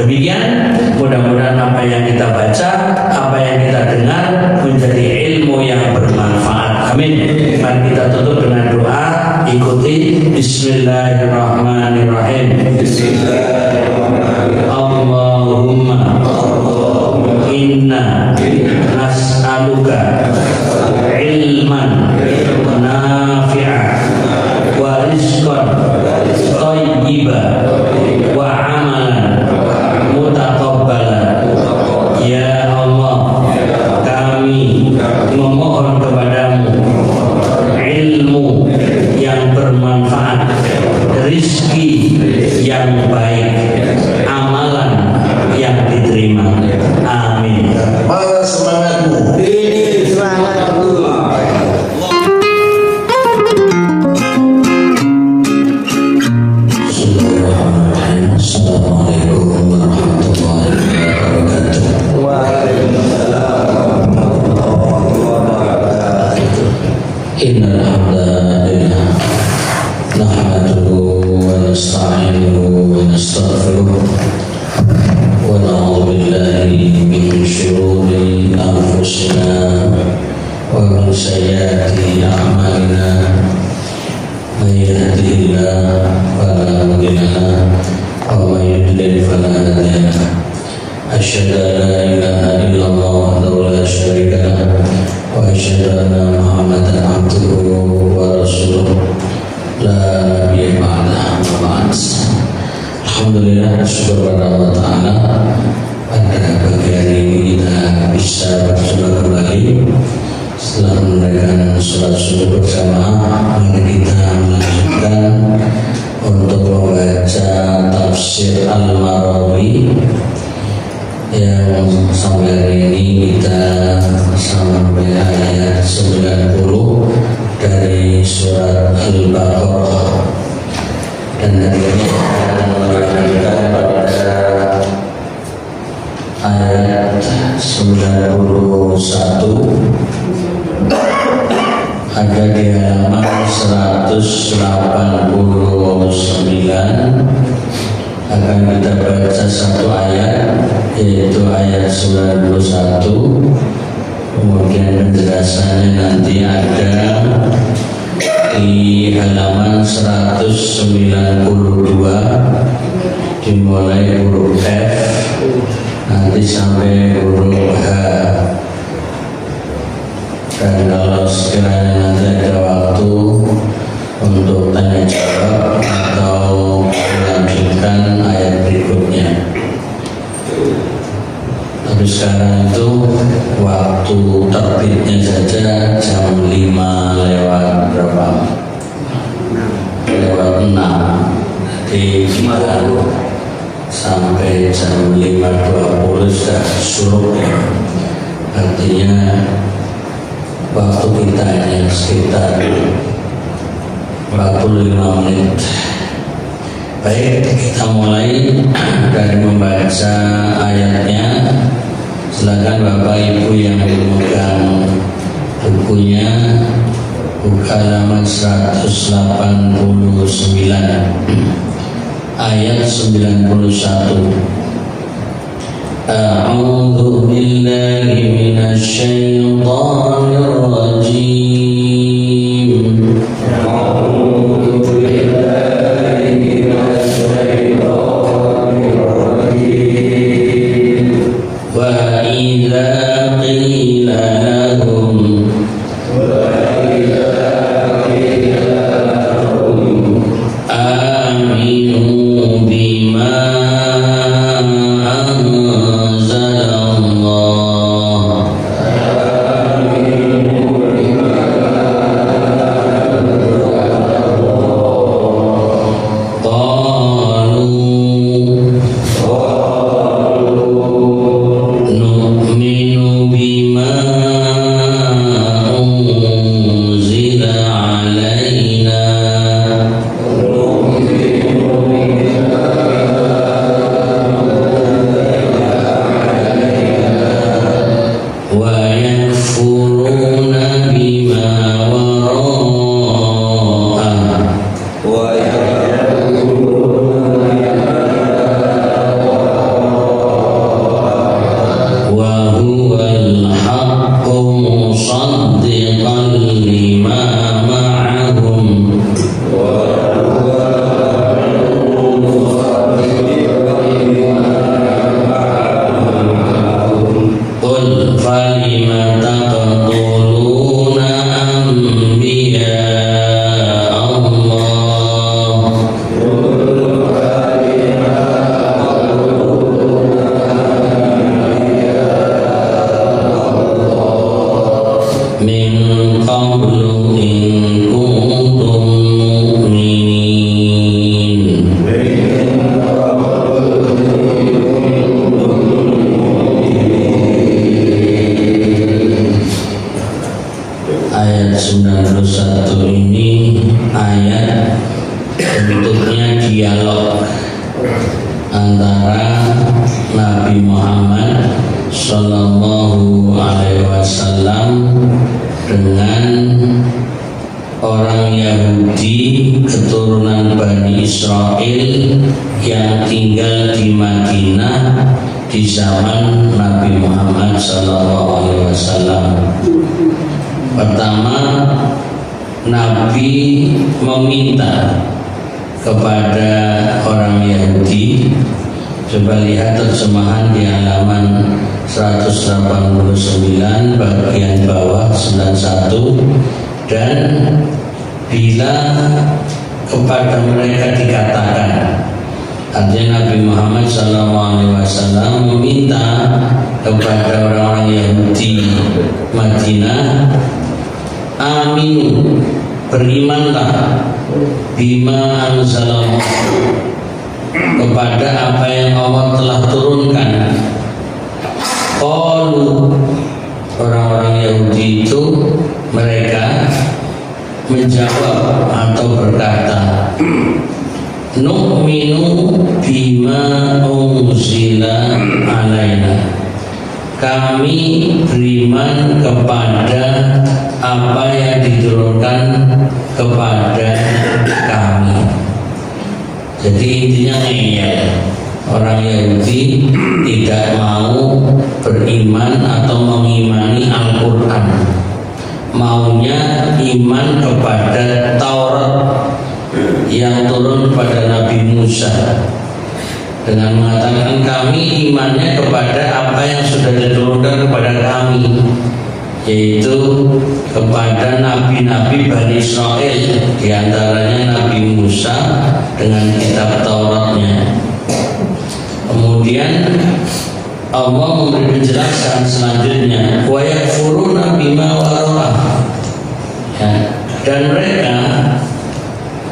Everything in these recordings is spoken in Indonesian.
Demikian, mudah-mudahan apa yang kita baca, apa yang kita dengar menjadi ilmu yang bermanfaat. Amin. Mari kita tutup dengan doa. Ikuti. Bismillahirrahmanirrahim. Bismillahirrahmanirrahim. Allahumma inna nas'aluka ilman nafi'an wa rizqan thayyiban wa amalan mutaqabbalan. Ya Allah, kami memohon kepadamu ilmu yang bermanfaat, rizki yang baik, amalan yang diterima. Amin. Mana semangatmu? Ini semangatku. Assalamualaikum warahmatullahi wabarakatuh. Waalaikumsalam warahmatullahi wabarakatuh. Innal hamdalillah nahmaduhu wa nasta'inuhu wa nastaghfiruh wa na'udzu billahi min shururi anfusina wa min sayyiati a'malina. May yahdihillahu fala mudilla lahu wa may yudlil fala hadiya lahu. Asyhadu an la ilaha illallah wahdahu la syarika lahu wa asyhadu anna Muhammadan abduhu wa rasuluh la nabiyya ba'dahu wa ba'd. Alhamdulillah, syukur pada Allah Ta'ala, pada pagi hari ini kita bisa berjumpa kembali setelah menunaikan sholat subuh bersama. Mari kita melanjutkan untuk membaca tafsir Al-Marawi yang sampai hari ini kita sampai ayat 90 dari surat Al-Baqarah, dan hari ini akan melanjutkan pada ayat 91, ada di halaman 189. Akan kita baca satu ayat, yaitu ayat 91. Kemudian penjelasannya nanti ada di halaman 192, dimulai huruf F nanti sampai huruf H. Dan kalau sekiranya nanti ada waktu untuk tanya jawab atau melanjutkan ayat berikutnya. Tapi sekarang itu waktu terbitnya saja jam 5 lewat berapa? Lewat 6. Jadi kita sampai jam 5.20 sudah surut ya. Artinya waktu kita hanya sekitar 45 menit. Baik, kita mulai dari membaca ayatnya. Silakan Bapak Ibu yang memegang bukunya, buka halaman 189 ayat 91. A'udzu billahi minasy syaithanir rajim. A'udzu billahi minasy syaithanir rajim. Wa idza qila lahum aminu bima anzalallah orang Yahudi keturunan Bani Israel yang tinggal di Madinah di zaman Nabi Muhammad SAW. Pertama, Nabi meminta kepada orang Yahudi. Coba lihat terjemahan di halaman 189 bagian bawah 91. Dan bila kepada mereka dikatakan, artinya Nabi Muhammad SAW meminta kepada orang-orang Yahudi Madinah, aminu, berimanlah bima anzalallah, kepada apa yang Allah telah turunkan. Qalu, orang-orang Yahudi itu mereka menjawab atau berkata, nu'minu bima unzila alaina, kami beriman kepada apa yang diturunkan kepada kami. Jadi intinya ngeyel. Orang Yahudi tidak mau beriman atau mengimani Al-Quran, maunya iman kepada Taurat yang turun pada Nabi Musa, dengan mengatakan kami imannya kepada apa yang sudah diturunkan kepada kami, yaitu kepada nabi-nabi Bani Israel, diantaranya Nabi Musa dengan kitab Tauratnya. Kemudian Allah memberi penjelasan selanjutnya, wa yakfuruna bima wara'ah, ya, dan mereka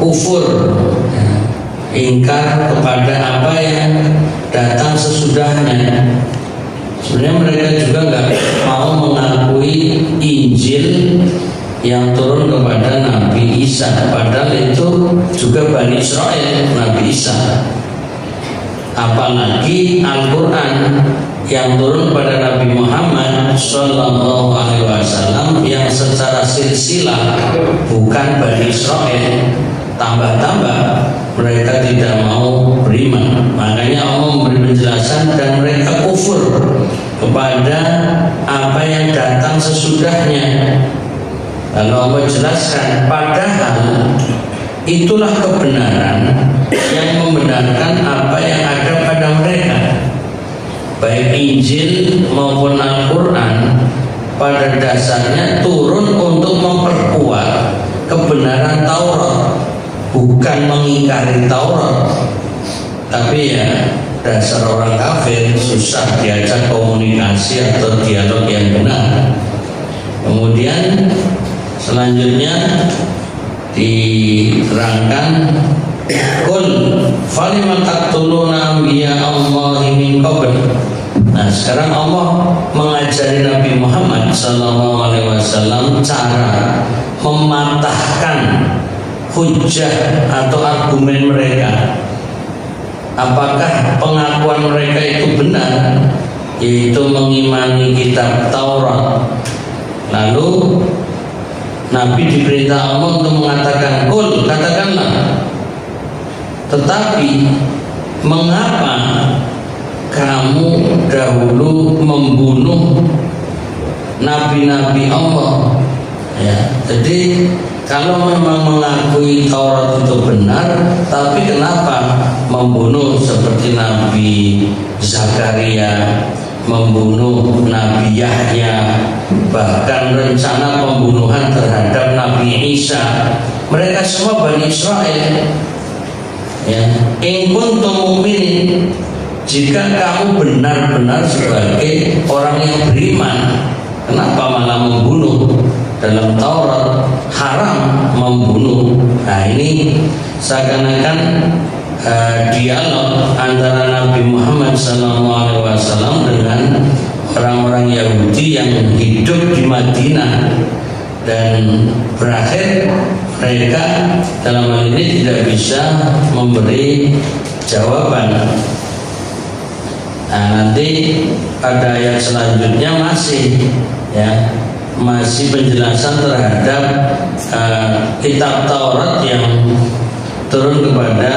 kufur, ya, ingkar kepada apa yang datang sesudahnya. Sebenarnya mereka juga nggak mau mengakui Injil yang turun kepada Nabi Isa, padahal itu juga Bani Israel, Nabi Isa. Apalagi Al-Quran yang turun pada Nabi Muhammad SAW yang secara silsilah, bukan Bani Israel. Tambah-tambah mereka tidak mau beriman. Makanya Allah memberi penjelasan, dan mereka kufur kepada apa yang datang sesudahnya. Lalu Allah jelaskan, padahal itulah kebenaran yang membenarkan apa yang ada pada mereka. Baik Injil maupun Al-Quran pada dasarnya turun untuk memperkuat kebenaran Taurat, bukan mengingkari Taurat. Tapi ya dasar orang kafir, susah diajak komunikasi atau dialog yang benar. Kemudian selanjutnya diterangkan, qul falima taqtuluna anbiya Allahi min qabl. Nah, sekarang Allah mengajari Nabi Muhammad SAW cara mematahkan hujah atau argumen mereka. Apakah pengakuan mereka itu benar, yaitu mengimani kitab Taurat? Lalu Nabi diperintah Allah untuk mengatakan, qul, katakanlah, tetapi mengapa kamu dahulu membunuh nabi-nabi Allah? Ya, jadi kalau memang mengakui Taurat itu benar, tapi kenapa membunuh seperti Nabi Zakaria, membunuh Nabi Yahya, bahkan rencana pembunuhan terhadap Nabi Isa? Mereka semua Bani Israel. Ya, in kuntum mu'minin, jika kamu benar-benar sebagai orang yang beriman, kenapa malah membunuh? Dalam Taurat haram membunuh. Nah, ini seakan-akan dialog antara Nabi Muhammad SAW dengan orang-orang Yahudi yang hidup di Madinah, dan berakhir mereka dalam hal ini tidak bisa memberi jawaban. Nah, nanti pada ayat selanjutnya masih, ya, masih penjelasan terhadap kitab Taurat yang turun kepada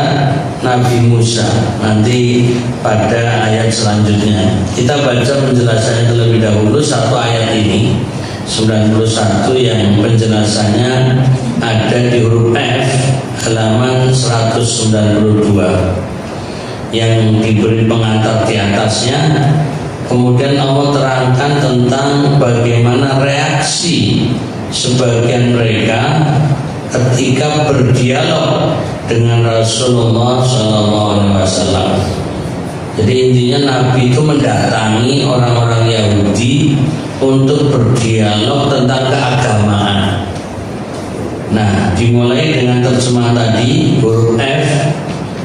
Nabi Musa. Nanti pada ayat selanjutnya kita baca penjelasannya terlebih dahulu. Satu ayat ini 91 yang penjelasannya ada di huruf F halaman 192 yang diberi pengantar di atasnya. Kemudian Allah terangkan tentang bagaimana reaksi sebagian mereka ketika berdialog dengan Rasulullah SAW. Jadi intinya Nabi itu mendatangi orang-orang Yahudi untuk berdialog tentang keagamaan. Nah, dimulai dengan terjemahan tadi huruf F,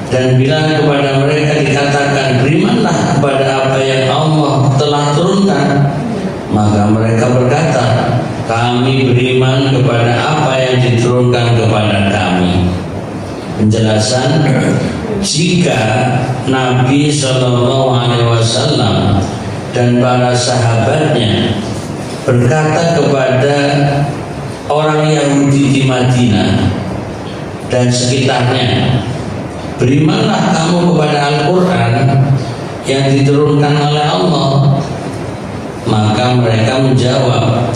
dan bila kepada mereka dikatakan berimanlah kepada apa yang Allah telah turunkan, maka mereka berkata, kami beriman kepada apa yang diturunkan kepada kami. Penjelasan, jika Nabi SAW dan para sahabatnya berkata kepada orang Yahudi di Madinah dan sekitarnya, berimanlah kamu kepada Al-Quran yang diturunkan oleh Allah, maka mereka menjawab,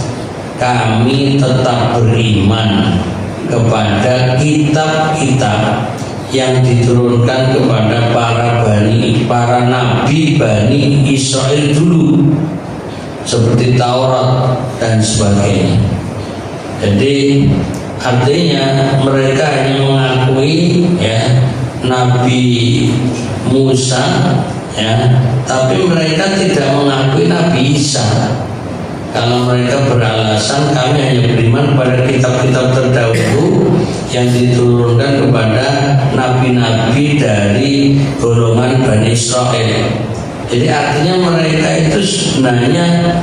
kami tetap beriman kepada kitab-kitab yang diturunkan kepada para nabi Bani Israel dulu, seperti Taurat dan sebagainya. Jadi artinya mereka hanya mengakui Nabi Musa, tapi mereka tidak mengakui Nabi Isa. Kalau mereka beralasan kami hanya beriman pada kitab-kitab terdahulu yang diturunkan kepada nabi-nabi dari golongan Bani Israel. Jadi artinya mereka itu sebenarnya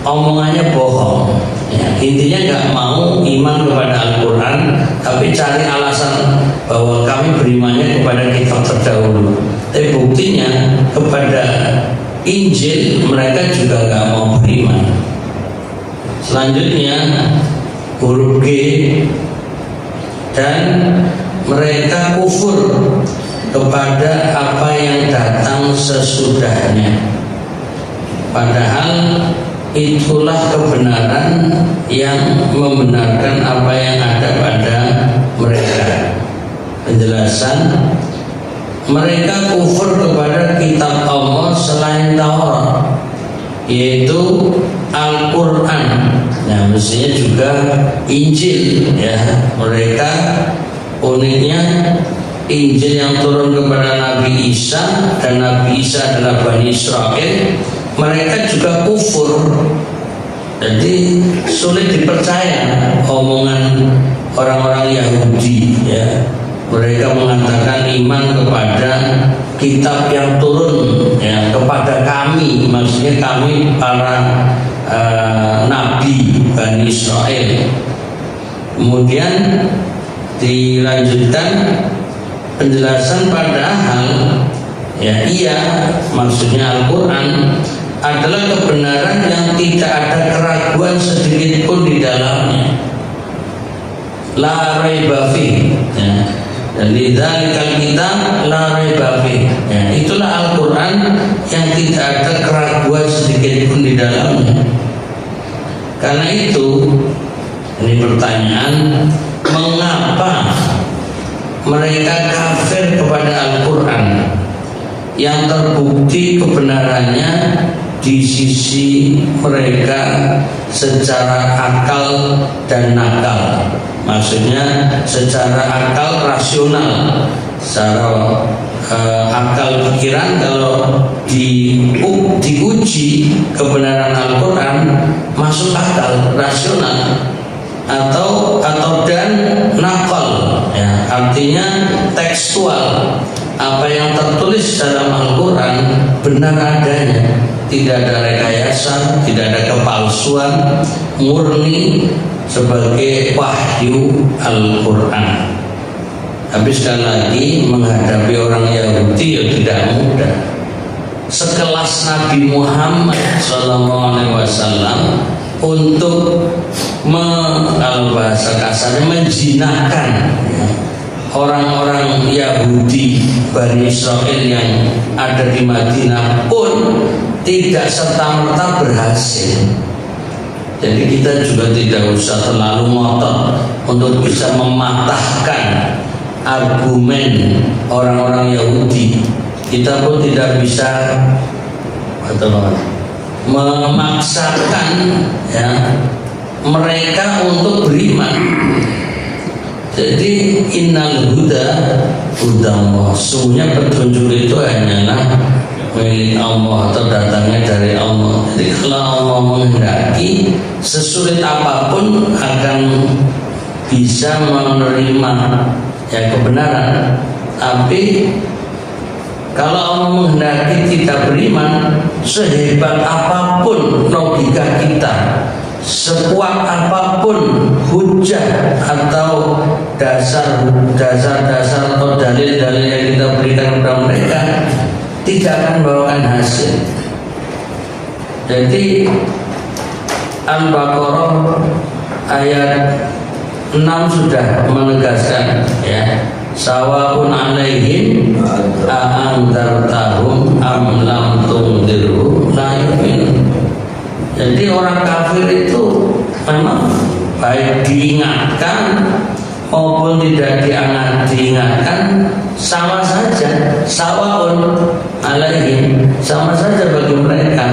omongannya bohong. Intinya nggak mau iman kepada Al-Quran, tapi cari alasan bahwa kami berimannya kepada kitab terdahulu. Tapi buktinya kepada Injil mereka juga nggak mau beriman. Selanjutnya huruf G, dan mereka kufur kepada apa yang datang sesudahnya, padahal itulah kebenaran yang membenarkan apa yang ada pada mereka. Penjelasan, mereka kufur kepada kitab Allah selain Taurat, yaitu Al-Quran. Nah, mestinya juga Injil Mereka uniknya Injil yang turun kepada Nabi Isa, dan Nabi Isa adalah Bani Israel, mereka juga kufur. Jadi sulit dipercaya omongan orang-orang Yahudi Mereka mengatakan iman kepada kitab yang turun kepada kami, maksudnya kami para nabi Bani Israel. Kemudian dilanjutkan penjelasan, padahal maksudnya Al-Quran adalah kebenaran yang tidak ada keraguan sedikit pun di dalamnya. La raiba fi. Dan lidzalikal kitab la raiba fi. Itulah Al-Quran yang tidak ada keraguan sedikit pun di dalamnya. Karena itu, ini pertanyaan, mengapa mereka kafir kepada Al-Quran yang terbukti kebenarannya di sisi mereka secara akal dan nakal? Maksudnya secara akal rasional, secara akal pikiran kalau diuji kebenaran Al-Quran masuk akal rasional, atau dan nakal artinya tekstual, apa yang tertulis dalam Al-Quran benar adanya, tidak ada rekayasa, tidak ada kepalsuan, murni sebagai wahyu Al-Quran. Tapi sekali lagi menghadapi orang Yahudi tidak mudah. Sekelas Nabi Muhammad SAW untuk kalau bahasa kasarnya menjinakkan orang-orang Yahudi Bani Israel yang ada di Madinah pun tidak serta-merta berhasil. Jadi kita juga tidak usah terlalu ngotot untuk bisa mematahkan argumen orang-orang Yahudi. Kita pun tidak bisa memaksakan mereka untuk beriman. Jadi innal huda hudallah, sungguhnya petunjuk itu hanyalah milik Allah atau datangnya dari Allah. Jadi kalau Allah menghendaki, sesulit apapun akan bisa menerima kebenaran. Tapi kalau Allah menghendaki kita beriman, sehebat apapun logika kita, sekuat apapun hujah atau dasar atau dalil-dalil yang kita berikan kepada mereka, tidak akan membawakan hasil. Jadi Al-Baqarah ayat 6 sudah menegaskan sawa'un alaihim a'andartahum am lam tundirhum la yu'minun. Jadi orang kafir itu memang baik diingatkan maupun tidak diingatkan sama saja, sawa'un alaihim, sama saja bagi mereka.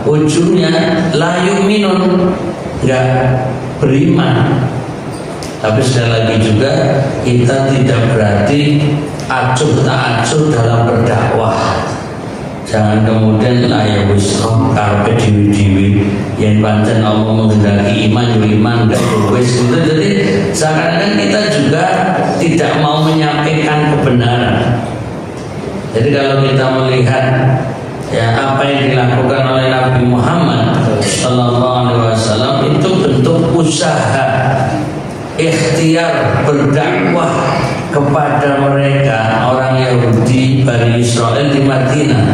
Ujungnya la yu'minun, enggak beriman. Tapi sekali lagi juga kita tidak berarti acuh tak acuh dalam berdakwah. Jangan kemudian ya wis karpe dewi-dewi yang pancen Allah menghendaki iman gak wis gitu. Jadi seakan-akan kita juga tidak mau menyampaikan kebenaran. Jadi kalau kita melihat apa yang dilakukan oleh Nabi Muhammad SAW itu bentuk usaha ikhtiar berdakwah kepada mereka orang Yahudi Bani Israel di Madinah.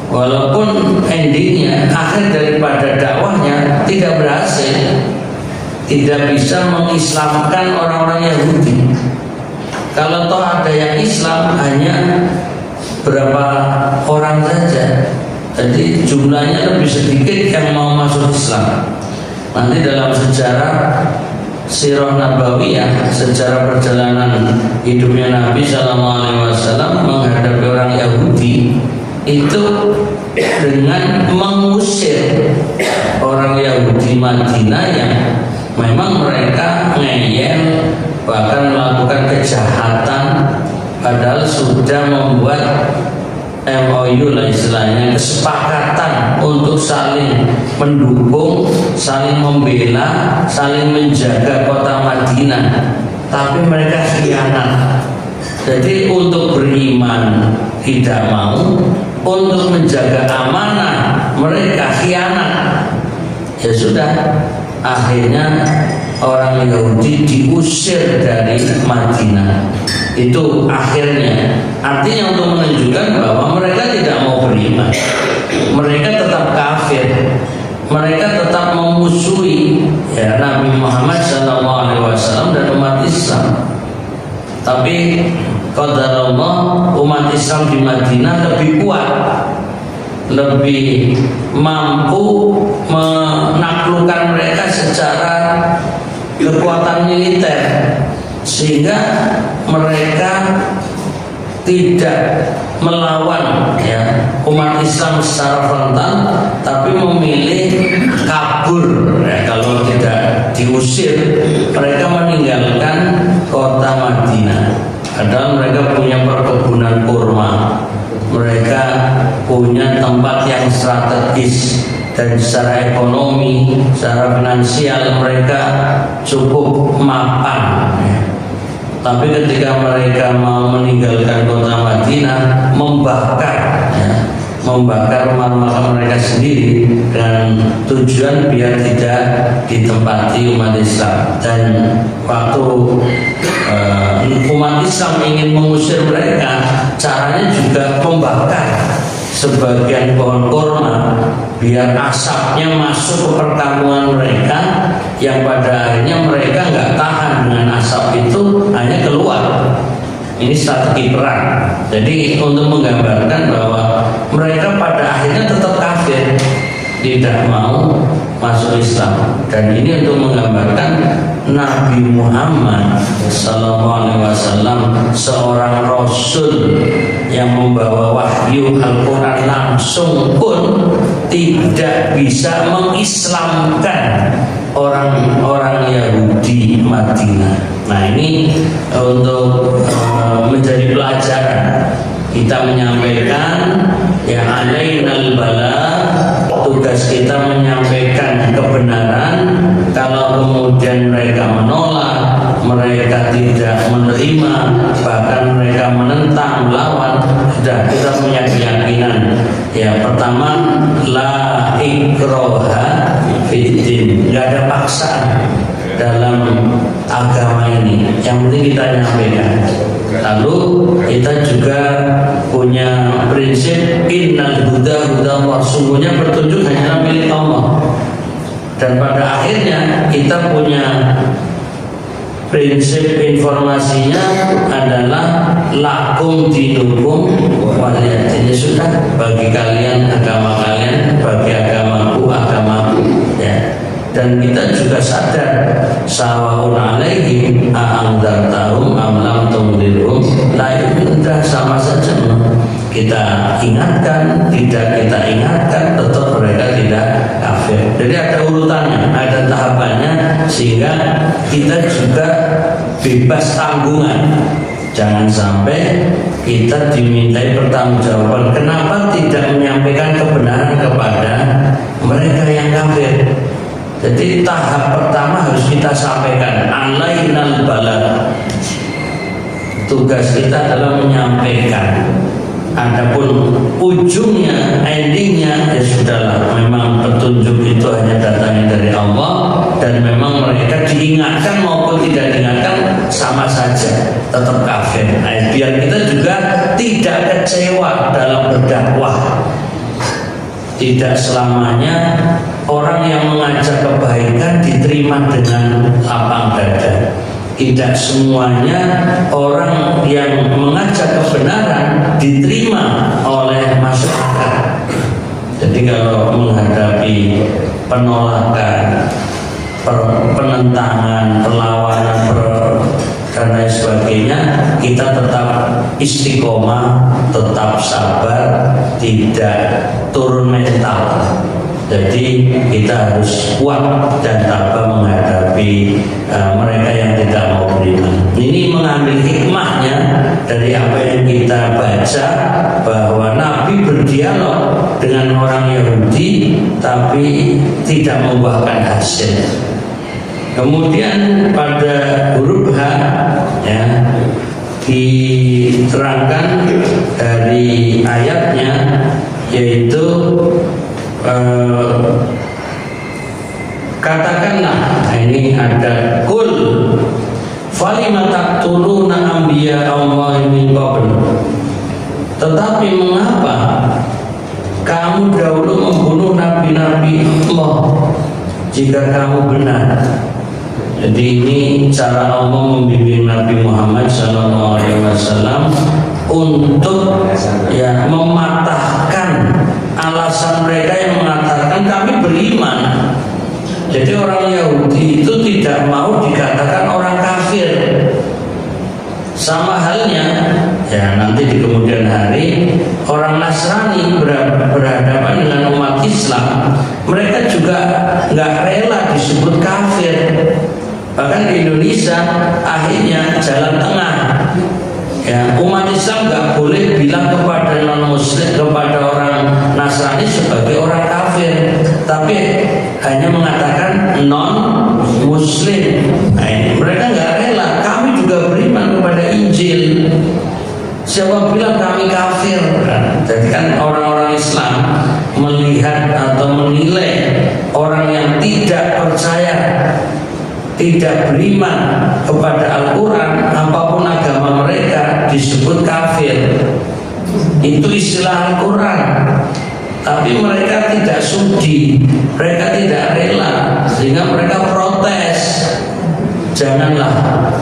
Walaupun endingnya akhir daripada dakwahnya tidak berhasil, tidak bisa mengislamkan orang-orang Yahudi. Kalau toh ada yang Islam hanya berapa orang saja, jadi jumlahnya lebih sedikit yang mau masuk Islam. Nanti dalam sejarah Sirah Nabawiyah, sejarah perjalanan hidupnya Nabi SAW menghadapi orang Yahudi itu dengan mengusir orang Yahudi Madinah yang memang mereka ngeyel, bahkan melakukan kejahatan, padahal sudah membuat MOU lah istilahnya, kesepakatan untuk saling mendukung, saling membela, saling menjaga kota Madinah. Tapi mereka khianat. Jadi untuk beriman tidak mau, untuk menjaga amanah mereka khianat. Ya sudah, akhirnya orang Yahudi diusir dari Madinah. Itu akhirnya. Artinya untuk menunjukkan bahwa mereka tidak mau beriman, mereka tetap kafir, mereka tetap memusuhi Nabi Muhammad SAW dan umat Islam. Tapi qadarullah, umat Islam di Madinah lebih kuat, lebih mampu menaklukkan mereka secara kekuatan militer, sehingga mereka tidak melawan umat Islam secara frontal, tapi memilih kabur. Kalau tidak diusir, mereka meninggalkan kota Madinah. Padahal mereka punya perkebunan kurma, mereka punya tempat yang strategis, dan secara ekonomi, secara finansial mereka cukup mapan. Tapi ketika mereka mau meninggalkan kota Madinah, membakar rumah-rumah mereka sendiri dengan tujuan biar tidak ditempati umat Islam. Dan waktu umat Islam ingin mengusir mereka, caranya juga membakar sebagian pohon kurma biar asapnya masuk ke perkampungan mereka, yang pada akhirnya mereka nggak tahan dengan asap itu, hanya keluar. Ini strategi perang. Jadi untuk menggambarkan bahwa mereka pada akhirnya tetap kafir, tidak mau masuk Islam. Dan ini untuk menggambarkan Nabi Muhammad SAW seorang Rasul yang membawa wahyu Al-Quran langsung pun tidak bisa mengislamkan orang-orang Yahudi Madinah. Nah, ini untuk menjadi pelajaran. Kita menyampaikan ya alainal bala, tugas kita menyampaikan kebenaran. Kalau kemudian mereka menolak, mereka tidak menerima, bahkan mereka menentang, melawan, sudah kita punya keyakinan. Ya, pertama, la ikroha fiddin, nggak ada paksaan dalam agama ini. Yang penting kita nyampaikan. Lalu kita juga punya prinsip innal huda hudallah, sungguhnya petunjuk hanyalah milik Allah. Dan pada akhirnya kita punya prinsip informasinya adalah lakum dinukum waliyadin. Sudah, bagi kalian agama kalian, bagi agamaku agamaku, ya. Dan kita juga sadar sawaun alaihim a'angdartahum am lam tundirhum la yu'minun, sama saja. Kita ingatkan, tidak kita ingatkan, tetap mereka tidak kafir. Jadi ada urutannya, ada tahapannya, sehingga kita juga bebas tanggungan. Jangan sampai kita dimintai pertanggungjawaban kenapa tidak menyampaikan kebenaran kepada mereka yang kafir. Jadi tahap pertama harus kita sampaikan, alainal balagh. Tugas kita adalah menyampaikan. Adapun ujungnya, endingnya, ya sudahlah. Memang petunjuk itu hanya datangnya dari Allah, dan memang mereka diingatkan maupun tidak diingatkan sama saja, tetap kafir. Nah, biar kita juga tidak kecewa dalam berdakwah. Tidak selamanya orang yang mengajak kebaikan diterima dengan lapang dada. Tidak semuanya orang yang mengajak kebenaran diterima oleh masyarakat. Jadi kalau menghadapi penolakan, penentangan, perlawanan, dan lain sebagainya, kita tetap istiqomah, tetap sabar, tidak turun mental. Jadi kita harus kuat dan tabah menghadapi mereka yang tidak mau beriman. Ini mengambil hikmahnya dari apa yang kita baca, bahwa Nabi berdialog dengan orang Yahudi tapi tidak membuahkan hasil. Kemudian pada huruf H, ya, diterangkan dari ayatnya, yaitu katakanlah, ini ada kul falima taqtuluna anbiya Allah min qabl, tetapi mengapa kamu dahulu membunuh nabi-nabi Allah jika kamu benar. Jadi ini cara Allah membimbing Nabi Muhammad SAW untuk ya mematahkan alasan mereka yang mengatakan kami beriman. Jadi orang Yahudi itu tidak mau dikatakan orang kafir. Sama halnya, ya nanti di kemudian hari orang Nasrani berhadapan dengan umat Islam, mereka juga nggak rela disebut kafir. Bahkan di Indonesia akhirnya jalan tengah. Ya, umat Islam nggak boleh bilang kepada non-Muslim, kepada orang Nasrani sebagai orang kafir, tapi hanya mengatakan non-Muslim. Nah, ini mereka nggak rela. Kami juga beriman kepada Injil. Siapa bilang kami kafir? Nah, jadi kan orang-orang Islam melihat atau menilai orang yang tidak percaya, tidak beriman kepada Al-Quran, apapun agama mereka, disebut kafir. Itu istilah Al-Quran. tapi mereka tidak sudi, mereka tidak rela, sehingga mereka protes. Janganlah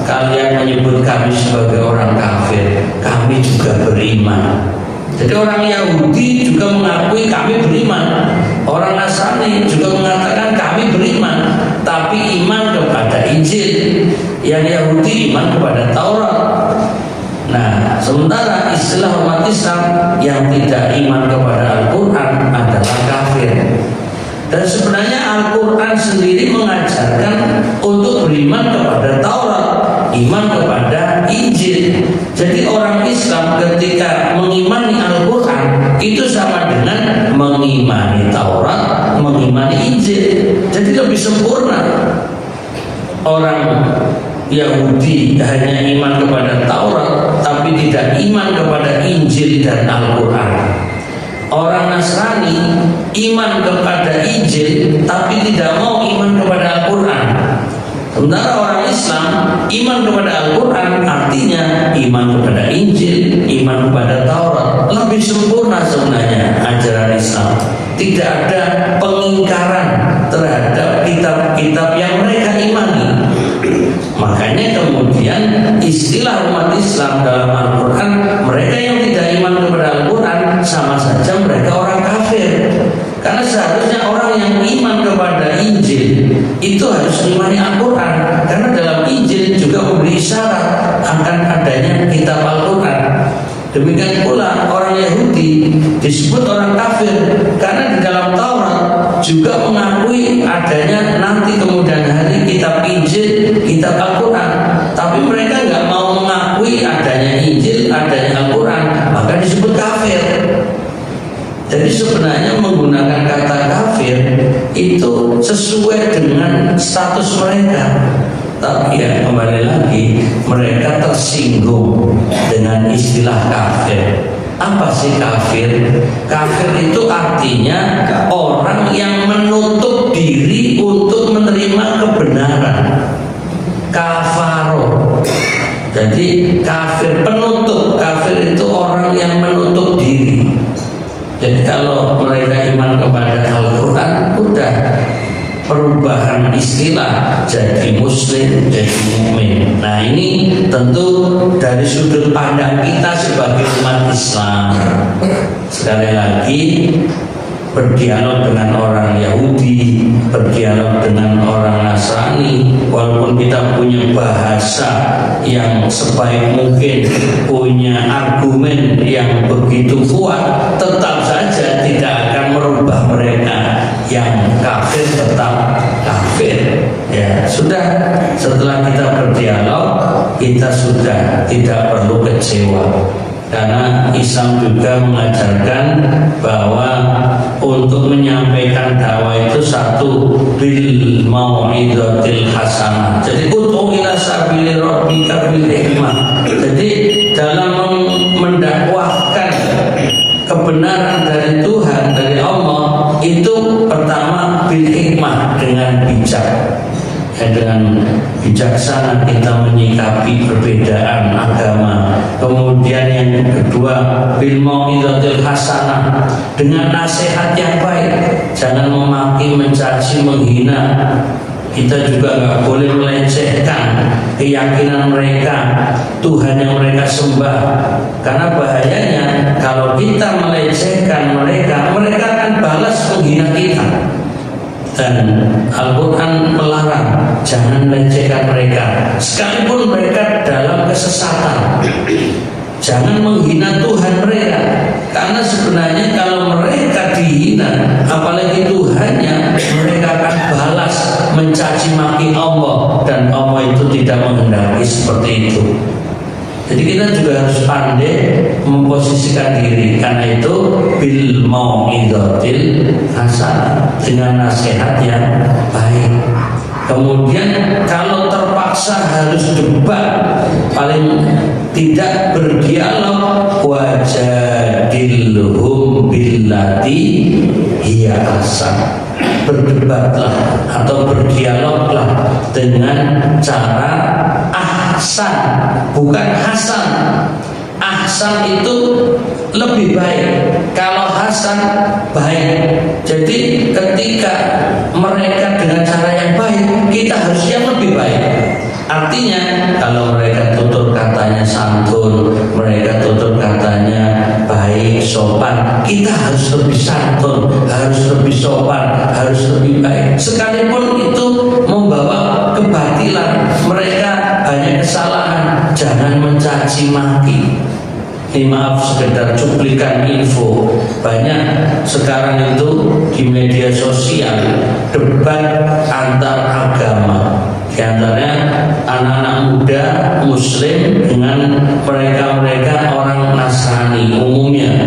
kalian menyebut kami sebagai orang kafir, kami juga beriman. Jadi orang Yahudi juga mengakui kami beriman, orang Nasrani juga mengatakan kami beriman, tapi iman kepada Injil. Yang Yahudi iman kepada Taurat. Nah, sementara istilah umat Islam yang tidak iman kepada Al-Quran adalah kafir. Dan sebenarnya Al-Quran sendiri mengajarkan untuk beriman kepada Taurat, iman kepada Injil. Jadi orang Islam ketika mengimani Al-Quran itu sama dengan mengimani Taurat, mengimani Injil. Jadi lebih sempurna. Orang Yahudi hanya iman kepada Taurat tapi tidak iman kepada Injil dan Al-Quran. Orang Nasrani iman kepada Injil tapi tidak mau iman kepada Al-Quran. Sementara orang Islam iman kepada Al-Quran artinya iman kepada Injil, iman kepada Taurat. Lebih sempurna sebenarnya ajaran Islam. Tidak ada pengingkaran terhadap kitab-kitab yang mereka imani. Makanya kemudian istilah umat Islam dalam Al-Quran, mereka yang tidak iman kepada Al-Quran sama saja mereka orang kafir. Karena seharusnya orang yang iman kepada Injil itu harus mengimani Al-Quran. Karena dalam Injil juga memberi isyarat akan adanya kitab Al-Quran. Demikian pula orang Yahudi disebut orang kafir karena di dalam Taurat juga mengakui adanya nanti kemudian hari kitab Injil, kitab Al-Quran. Tapi mereka nggak mau mengakui adanya Injil, adanya Al-Quran, maka disebut kafir. Jadi sebenarnya menggunakan kata kafir itu sesuai dengan status mereka. Tapi ya kembali lagi mereka tersinggung dengan istilah kafir. Apa sih kafir? Kafir itu artinya orang yang menutup diri untuk menerima kebenaran. Kafaro. Jadi kafir penutup. Kafir itu orang yang menutup diri. Jadi kalau mereka iman kepada Al-Quran, udah perubahan istilah jadi muslim, jadi mukmin. Nah ini tentu dari sudut pandang kita sebagai umat Islam. Sekali lagi berdialog dengan orang Yahudi, berdialog dengan orang Nasrani, walaupun kita punya bahasa yang sebaik mungkin, punya argumen yang begitu kuat, tetap saja tidak akan merubah mereka. Yang kafir tetap kafir. Ya sudah, setelah kita berdialog, kita sudah tidak perlu kecewa. Karena Islam juga mengajarkan bahwa untuk menyampaikan dakwah itu satu bil mau'izatil hasanah. Jadi ud'u ila sabili rabbika bil hikmah. Jadi dalam mendakwahkan kebenaran dari Tuhan, dari Allah, itu pertama bil hikmah, dengan bijak. Dengan bijaksana kita menyikapi perbedaan agama. Kemudian yang kedua bil mau'izatil hasanah, dengan nasihat yang baik. Jangan memaki, mencaci, menghina. Kita juga nggak boleh melecehkan keyakinan mereka, Tuhan yang mereka sembah. Karena bahayanya kalau kita melecehkan mereka, mereka akan balas menghina kita. Dan Al-Quran melarang jangan melecehkan mereka, sekalipun mereka dalam kesesatan. Jangan menghina Tuhan mereka, karena sebenarnya kalau mereka dihina, apalagi Tuhannya, mereka akan balas mencaci maki Allah, dan Allah itu tidak menghendaki seperti itu. Jadi kita juga harus pandai memposisikan diri. Karena itu bil mau'izatil hasanah, dengan nasihat yang baik. Kemudian kalau terpaksa harus debat, paling tidak berdialog, wajadilhum billati hiya ahsan. Berdebatlah atau berdialoglah dengan cara ahsan, bukan hasan. Ahsan Ahsan itu lebih baik, kalau Hasan baik. Jadi ketika mereka dengan cara yang baik, kita harus yang lebih baik. Artinya kalau mereka tutur katanya santun, mereka tutur katanya baik, sopan, kita harus lebih santun, harus lebih sopan, harus lebih baik. Sekalipun itu membawa kebatilan, mereka banyak kesalahan, jangan mencaci maki. Ini maaf sekedar cuplikan info. Banyak sekarang itu di media sosial debat antar agama, di antaranya anak-anak muda Muslim dengan mereka-mereka orang Nasrani umumnya.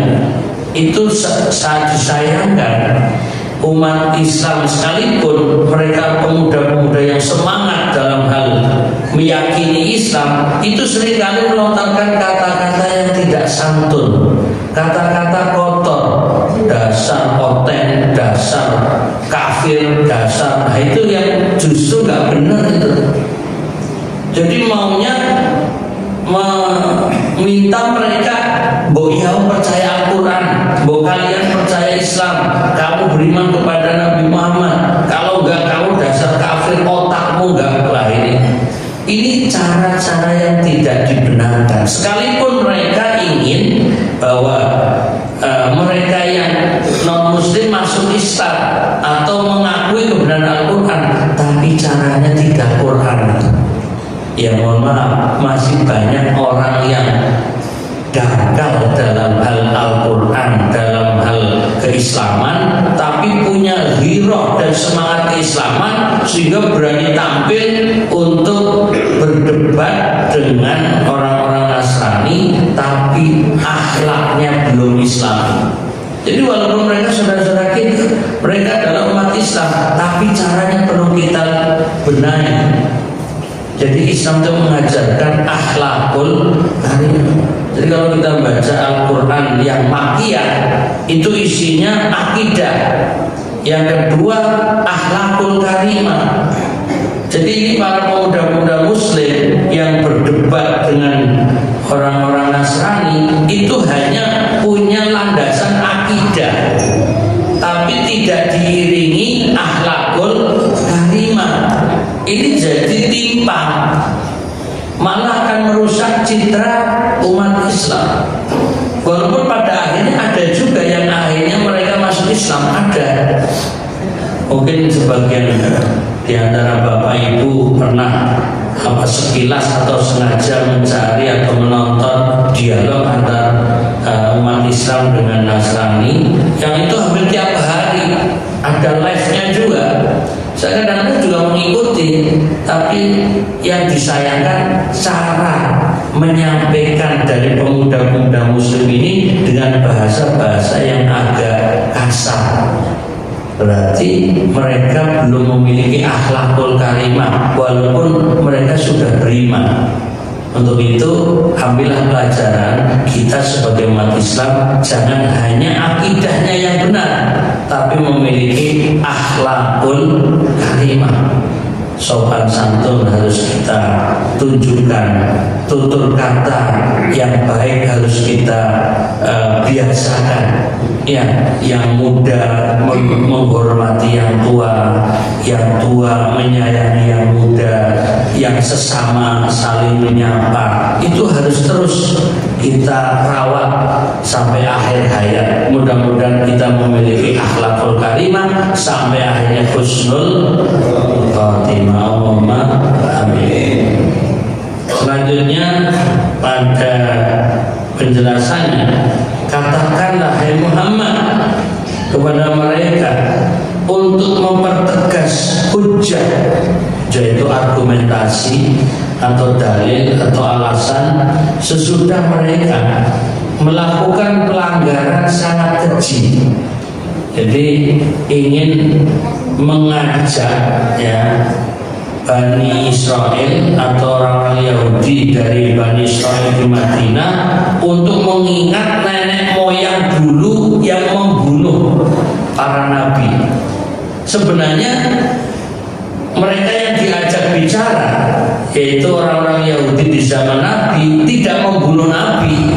Itu sangat disayangkan. Umat Islam sekalipun mereka pemuda-pemuda yang semangat dalam hal meyakini Islam, itu seringkali melontarkan kata-kata yang tidak santun, kata-kata kotor, dasar oten, dasar kafir, dasar, nah itu yang justru nggak benar itu. Jadi maunya meminta mereka, "Mbok ya percaya Al-Quran, mbok kalian percaya Islam, kamu beriman kepada Nabi Muhammad, kalau enggak kamu dasar kafir, otakmu enggak." Lah ini cara-cara yang tidak dibenarkan. Sekalipun mereka ingin bahwa mereka yang non muslim masuk Islam atau mengakui kebenaran Al-Quran, tapi caranya tidak Quran. Ya mohon maaf, masih banyak orang yang gagal dalam hal Al-Quran, dalam hal keislaman, tapi punya ghirah dan semangat keislaman sehingga berani tampil untuk berdebat dengan orang-orang Nasrani, tapi akhlaknya belum Islam. Jadi walaupun mereka saudara-saudara kita, mereka adalah umat Islam, tapi caranya perlu kita benahi. Jadi Islam itu mengajarkan akhlakul karimah. Jadi kalau kita baca Al-Quran yang makiyah, itu isinya akidah. Yang kedua akhlakul karimah. Jadi ini para pemuda-pemuda Muslim yang berdebat dengan orang-orang Nasrani itu hanya punya landasan akidah, tapi tidak diiringi akhlakul karimah. Ini jadi timpang, malah akan merusak citra umat Islam. Walaupun pada akhirnya ada juga yang akhirnya mereka masuk Islam, ada. Mungkin sebagian di antara bapak ibu pernah sekilas atau sengaja mencari atau menonton dialog antara umat Islam dengan Nasrani, yang itu hampir tiap hari ada live-nya juga. Saya kadang-kadang juga mengikuti, tapi yang disayangkan cara menyampaikan dari pemuda-pemuda Muslim ini dengan bahasa-bahasa yang agak kasar. Berarti mereka belum memiliki akhlakul karimah, walaupun mereka sudah beriman. Untuk itu ambillah pelajaran, kita sebagai umat Islam jangan hanya akidahnya yang benar, tapi memiliki akhlakul karimah. Sopan santun harus kita tunjukkan, tutur kata yang baik harus kita biasakan. Ya, yang muda menghormati yang tua menyayangi yang muda, yang sesama saling menyapa. Itu harus terus kita rawat sampai akhir hayat. Mudah-mudahan kita memiliki akhlakul karimah sampai akhirnya husnul khotimah. Allahumma amin. Selanjutnya pada penjelasannya, katakanlah hai Muhammad kepada mereka untuk mempertegas hujjah, yaitu argumentasi atau dalil atau alasan sesudah mereka melakukan pelanggaran sangat keji. Jadi ingin mengajak ya Bani Israel atau orang Yahudi dari Bani Israel di Madinah untuk mengingat nenek moyang dulu yang membunuh para nabi. Sebenarnya mereka yang diajak bicara, yaitu orang-orang Yahudi di zaman Nabi, tidak membunuh Nabi,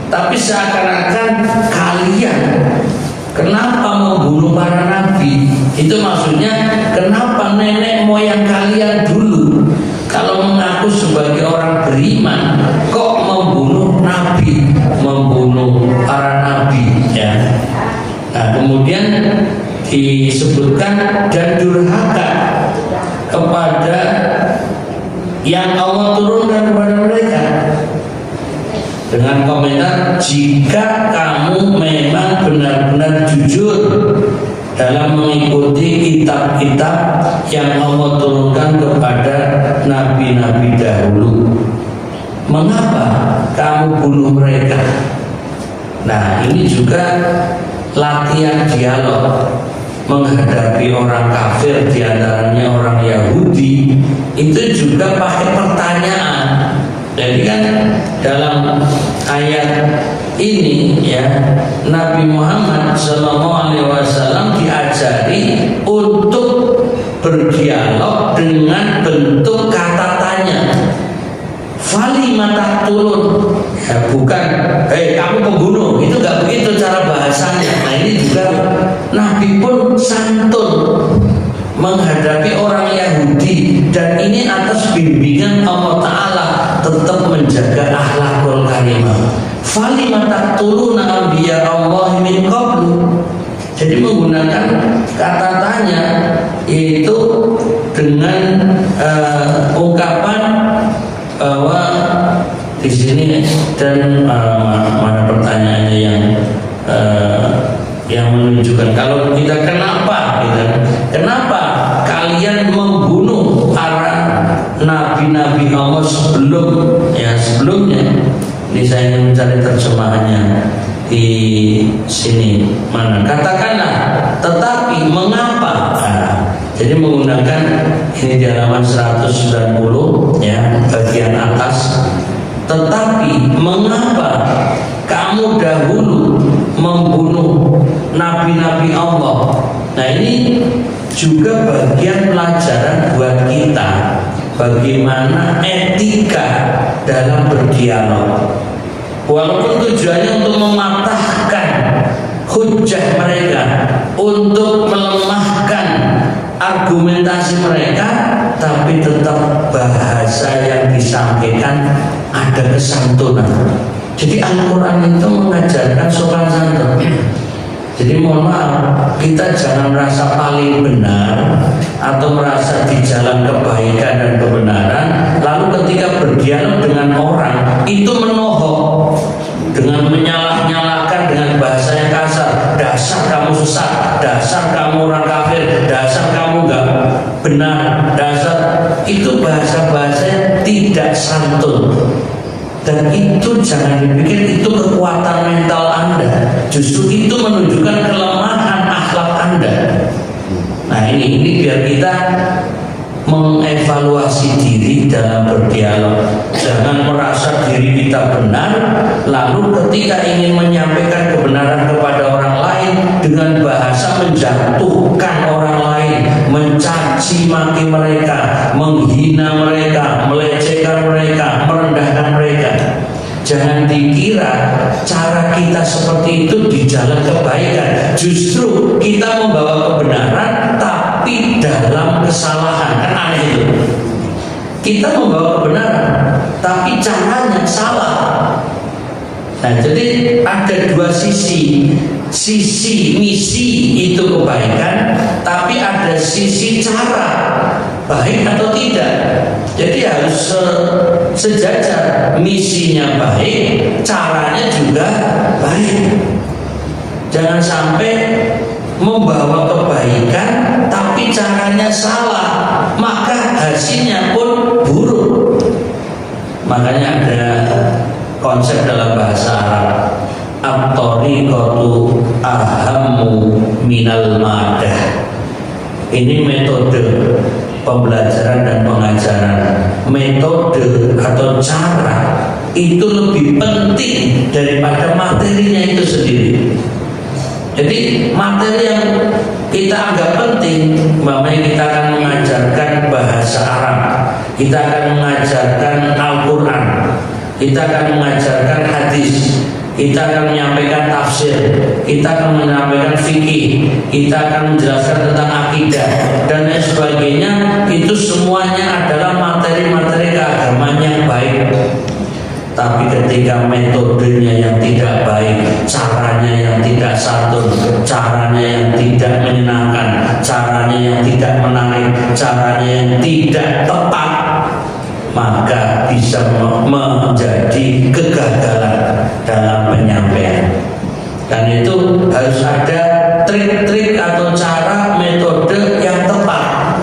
tapi seakan-akan kalian kenapa membunuh para nabi? Itu maksudnya kenapa nenek moyang kalian dulu kalau mengaku sebagai orang beriman kok membunuh nabi, membunuh para nabi ya. Nah, kemudian disebutkan dan durhaka kepada yang Allah turunkan kepada mereka dengan komentar, jika kamu memang benar-benar jujur dalam mengikuti kitab-kitab yang Allah turunkan kepada nabi-nabi dahulu, mengapa kamu bunuh mereka? Nah, ini juga latihan dialog menghadapi orang kafir, diantaranya orang Yahudi, itu juga pakai pertanyaan. Jadi kan dalam ayat ini ya, Nabi Muhammad SAW diajari untuk berdialog dengan bentuk kata tanya. Falima taqtulun, ya bukan kamu pembunuh, itu gak begitu cara bahasanya. Nah, ini juga Nabi pun santun menghadapi orang Yahudi, dan ini atas bimbingan Allah Ta'ala tetap menjaga akhlakul karimah. Falima taqtuluna anbiya Allah min qablu. Jadi menggunakan kata tanya itu dengan ungkapan bahwa di sini dan mana pertanyaannya yang menunjukkan kalau kita kenapa kalian membunuh para nabi-nabi Allah sebelumnya. Ini saya ingin mencari terjemahannya di sini mana. Katakanlah, tetapi mengapa? Jadi menggunakan ini di halaman 190 ya, bagian atas. Tetapi mengapa kamu dahulu membunuh nabi-nabi Allah? Nah, ini juga bagian pelajaran buat kita, bagaimana etika dalam berdialog. Walaupun tujuannya untuk mematahkan hujah mereka, untuk melemahkan argumentasi mereka, tapi tetap bahasa yang disampaikan ada kesantunan. Jadi Al-Quran itu mengajarkan sopan santun. Jadi mohon maaf, kita jangan merasa paling benar atau merasa di jalan kebaikan dan kebenaran, lalu ketika berdialog dengan orang itu menohok dengan menyalah-nyalahkan dengan bahasa yang kasar. Dasar kamu sesat, dasar kamu orang kafir, dasar kamu gak benar, dasar. Itu bahasa-bahasa yang tidak santun. Dan itu jangan dipikir itu kekuatan mental Anda. Justru itu menunjukkan kelemahan akhlak Anda. Nah, ini biar kita mengevaluasi diri dalam berdialog. Jangan merasa diri kita benar, lalu ketika ingin menyampaikan kebenaran kepada orang lain dengan bahasa menjatuhkan orang lain, mencaci maki mereka, menghina mereka, melecehkan mereka, merendahkan mereka. Jangan dikira cara kita seperti itu di jalan kebaikan. Justru kita membawa kebenaran tapi dalam kesalahan. Kan aneh itu. Kita membawa kebenaran tapi caranya salah. Nah, jadi ada dua sisi. Sisi misi itu kebaikan, tapi ada sisi cara, baik atau tidak. Jadi harus sejajar, misinya baik, caranya juga baik. Jangan sampai membawa kebaikan tapi caranya salah, maka hasilnya pun buruk. Makanya ada konsep dalam bahasa Arab, at-tariqatu ahammu minal madah. Ini metode pembelajaran dan pengajaran. Metode atau cara itu lebih penting daripada materinya itu sendiri. Jadi materi yang kita anggap penting, umpamanya kita akan mengajarkan bahasa Arab, kita akan mengajarkan Al-Quran, kita akan mengajarkan hadis, kita akan menyampaikan tafsir, kita akan menyampaikan fikih, kita akan menjelaskan tentang akidah dan lain sebagainya. Itu semuanya adalah materi-materi keagamaan yang baik. Tapi ketika metodenya yang tidak baik, caranya yang tidak santun, caranya yang tidak menyenangkan, caranya yang tidak menarik, caranya yang tidak tepat, maka bisa menjadi kegagalan dalam penyampaian. Dan itu harus ada trik-trik atau cara metode yang tepat.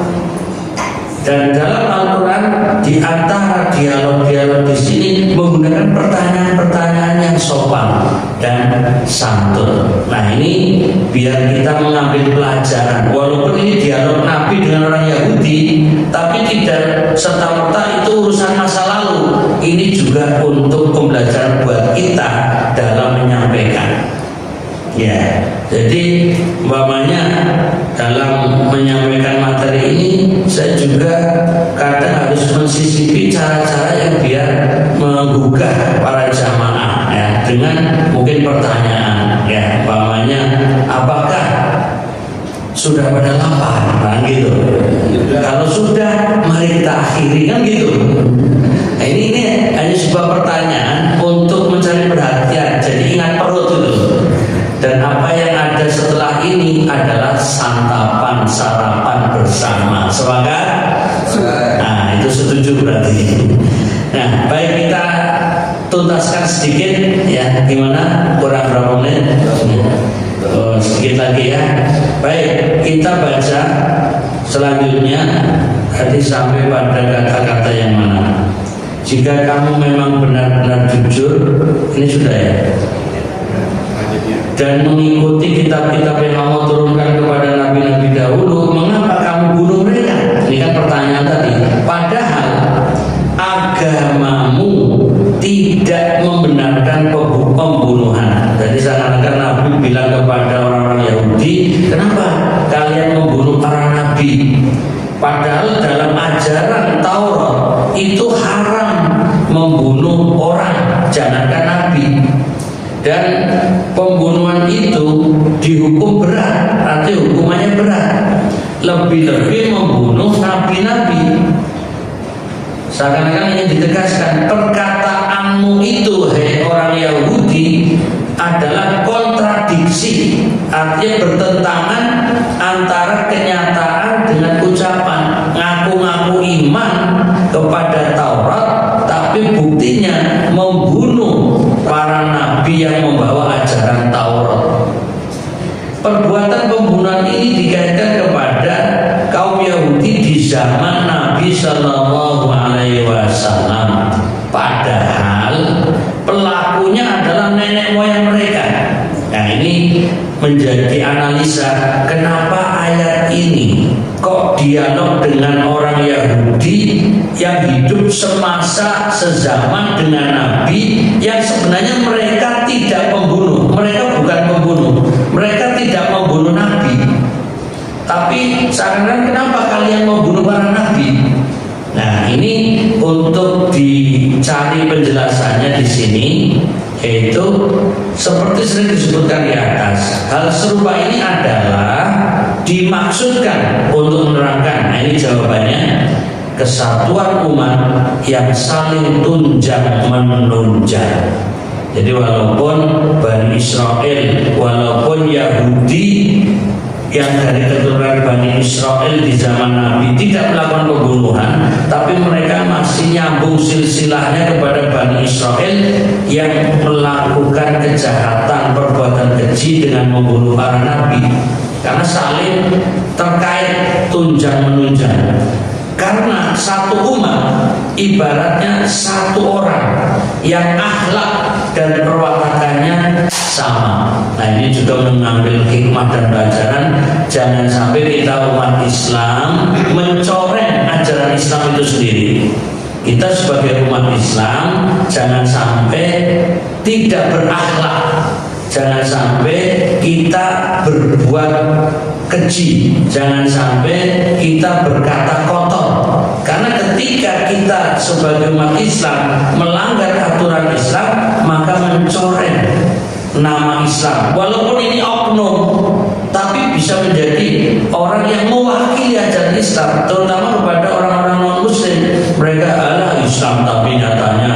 Dan dalam Al-Quran di antara dialog-dialog di sini menggunakan pertanyaan-pertanyaan yang sopan dan santun. Nah, ini biar kita mengambil pelajaran. Walaupun ini dialog Nabi dengan orang Yahudi, tapi tidak serta-merta itu urusan masa lalu. Ini juga untuk pembelajaran buat kita dalam menyampaikan. Ya, jadi umpamanya dalam menyampaikan materi ini saya juga kadang harus mensisipi cara-cara yang biar menggugah para jamaah ya, dengan mungkin pertanyaan ya, umpamanya apakah sudah pada lapar, nah gitu. Kalau sudah, mari kita akhiri, kan gitu. Nah, ini hanya sebuah pertanyaan untuk mencari perhatian. Jadi ingat perut itu. Dan apa yang ada setelah ini adalah santapan, sarapan bersama. Sepakat? Nah, itu setuju berarti. Nah, baik, kita tuntaskan sedikit ya. Gimana? Kurang berapa menit? Oh, sedikit lagi ya. Baik, kita baca selanjutnya. Tadi sampai pada kata-kata yang mana? Jika kamu memang benar-benar jujur, ini sudah ya, dan mengikuti kitab-kitab yang Allah turunkan kepada nabi-nabi dahulu, mengapa kamu bunuh mereka? Ini kan pertanyaan tadi. Padahal agamamu tidak membenarkan pembunuhan. Jadi seakan-akan Nabi bilang kepada orang-orang Yahudi, kenapa kalian membunuh para nabi? Padahal dalam ajaran Taurat itu haram membunuh orang, jangankan nabi. Dan pembunuhan itu dihukum berat, artinya hukumannya berat. Lebih-lebih membunuh nabi-nabi. Seakan-akan ingin ditegaskan, perkataanmu itu, hei orang Yahudi, adalah kontradiksi, artinya bertentangan antara kenyataan dengan ucapan. Ngaku-ngaku iman kepada Taurat, tapi buktinya membunuh para nabi yang membawa ajaran Taurat. Perbuatan pembunuhan ini dikaitkan kepada kaum Yahudi di zaman Nabi Shallallahu Alaihi Wasallam. Padahal pelakunya adalah nenek moyang mereka. Nah, ini menjadi analisa kenapa ayat ini kok dialog dengan orang Yahudi yang hidup semasa sezaman dengan Nabi, yang sebenarnya mereka tidak membunuh. Mereka bukan pembunuh, mereka tidak membunuh Nabi. Tapi sekarang kenapa kalian membunuh para Nabi? Nah, ini untuk dicari penjelasannya di sini, yaitu seperti sering disebutkan di atas. Hal serupa ini adalah dimaksudkan untuk menerangkan, nah ini jawabannya, kesatuan umat yang saling tunjang menunjang. Jadi walaupun Bani Israel, walaupun Yahudi yang dari keturunan Bani Israel di zaman Nabi tidak melakukan pembunuhan, tapi mereka masih nyambung silsilahnya kepada Bani Israel yang melakukan kejahatan, perbuatan keji dengan membunuh para nabi, karena saling terkait tunjang menunjang. Karena satu umat ibaratnya satu orang yang akhlak dan perwatakannya sama. Nah, ini juga mengambil hikmah dan pelajaran. Jangan sampai kita umat Islam mencoreng ajaran Islam itu sendiri. Kita sebagai umat Islam jangan sampai tidak berakhlak, jangan sampai kita berbuat keji, jangan sampai kita berkata kotor. Karena ketika kita sebagai umat Islam melanggar aturan Islam, maka mencoreng nama Islam. Walaupun ini oknum, tapi bisa menjadi orang yang mewakili ajaran Islam, terutama kepada orang-orang non-Muslim. Mereka adalah Islam, tapi nyatanya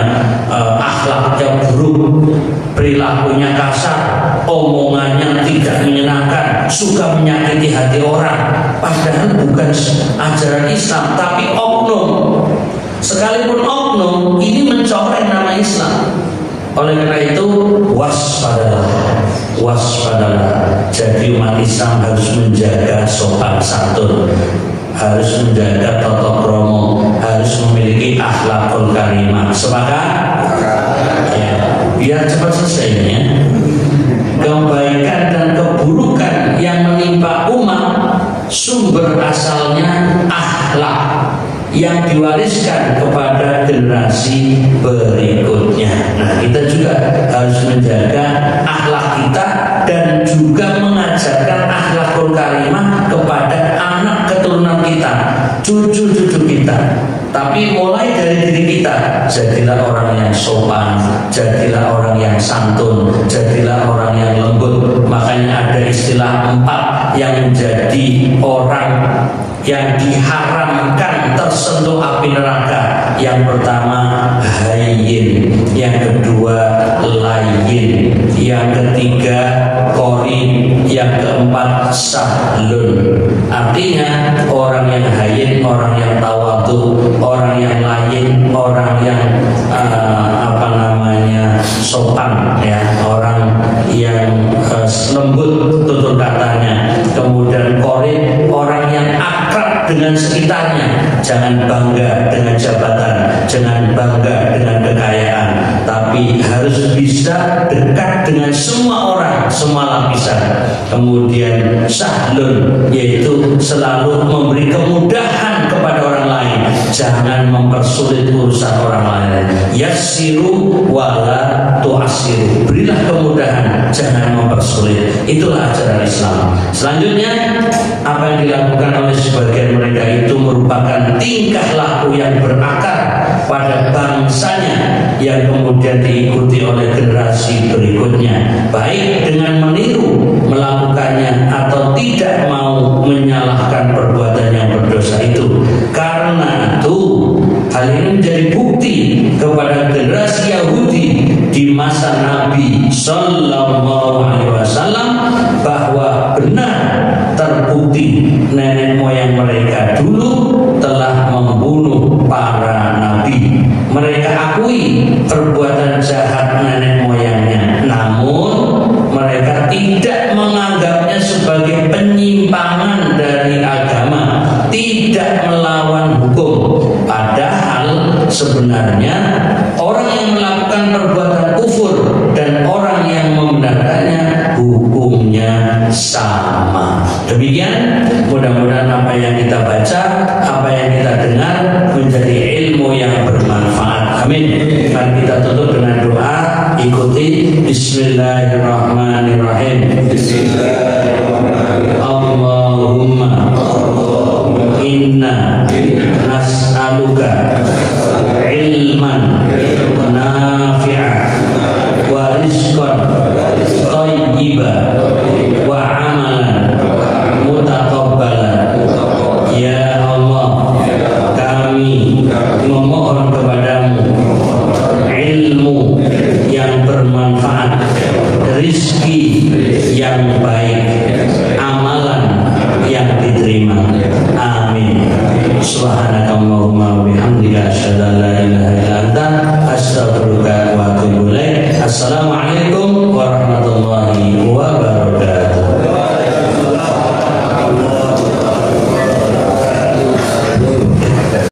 akhlaknya buruk, perilakunya kasar, omongannya tidak menyenangkan, suka menyakiti hati orang. Padahal bukan ajaran Islam, tapi oknum. Sekalipun oknum, ini mencoreng nama Islam. Oleh karena itu, waspadalah. Jadi umat Islam harus menjaga sopan santun, harus menjaga tata krama, harus memiliki akhlakul karimah. Sepakat? Ya, biar cepat selesainya. Kebaikan dan keburukan yang menimpa umat sumber asalnya akhlak yang diwariskan kepada generasi berikutnya. Nah, kita juga harus menjaga akhlak kita dan juga mengajarkan akhlakul karimah kepada anak keturunan kita, cucu-cucu kita. Tapi mulai dari diri kita, jadilah orang yang sopan, jadilah orang yang santun, jadilah orang yang lembut. Makanya ada istilah 4 yang menjadi orang yang diharamkan tersentuh api neraka. Yang pertama hayyin, yang kedua layyin, yang ketiga qarin, yang keempat sahlun. Artinya orang yang hayyin, orang yang tawadhu, orang yang layyin, orang yang sopan, ya, orang yang lembut tutur katanya. Kemudian qarin, orang yang akrab dengan sekitarnya. Jangan bangga dengan jabatan, jangan bangga dengan kekayaan, tapi harus bisa dekat dengan semua orang, semua lapisan. Kemudian sahlun, yaitu selalu memberi kemudahan kepada orang lain, jangan mempersulit urusan orang lain. Yassiru wala tu'assiru, berilah kemudahan, jangan mempersulit. Itulah ajaran Islam. Selanjutnya, apa yang dilakukan oleh sebagian mereka itu merupakan tingkah laku yang berakar pada bangsanya yang kemudian diikuti oleh generasi berikutnya, baik dengan meniru melakukannya atau tidak mau menyalahkan perbuatan yang berdosa itu. Karena itu hal ini menjadi bukti kepada generasi Yahudi di masa Nabi Sallallahu Alaihi Wasallam bahwa benar terbukti nenek moyang mereka dulu telah membunuh para nabi. Mereka akui perbuatan jahat nenek moyangnya, namun mereka tidak menganggapnya sebagai penyimpangan dari agama, tidak melawan hukum. Padahal sebenarnya orang yang melakukan perbuatan kufur dan orang yang membenarkannya hukumnya sama. Demikian, mudah-mudahan apa yang kita baca, apa yang kita dengar menjadi ilmu yang bermanfaat. Amin. Mari kita tutup dengan doa. Ikuti. Bismillahirrahmanirrahim. Bismillahirrahmanirrahim. Allahumma inna nas'aluka ilman nafi'an wa rizqan thayyiban wa amalan mutaqabbalan. Ya Allah, kami memohon kepadamu ilmu yang bermanfaat, rizki yang baik, amalan yang diterima. Amin. Subhanakallahumma wa bihamdika asyhadu an la ilaha illa anta astaghfiruka wa atubu ilaik. Assalamualaikum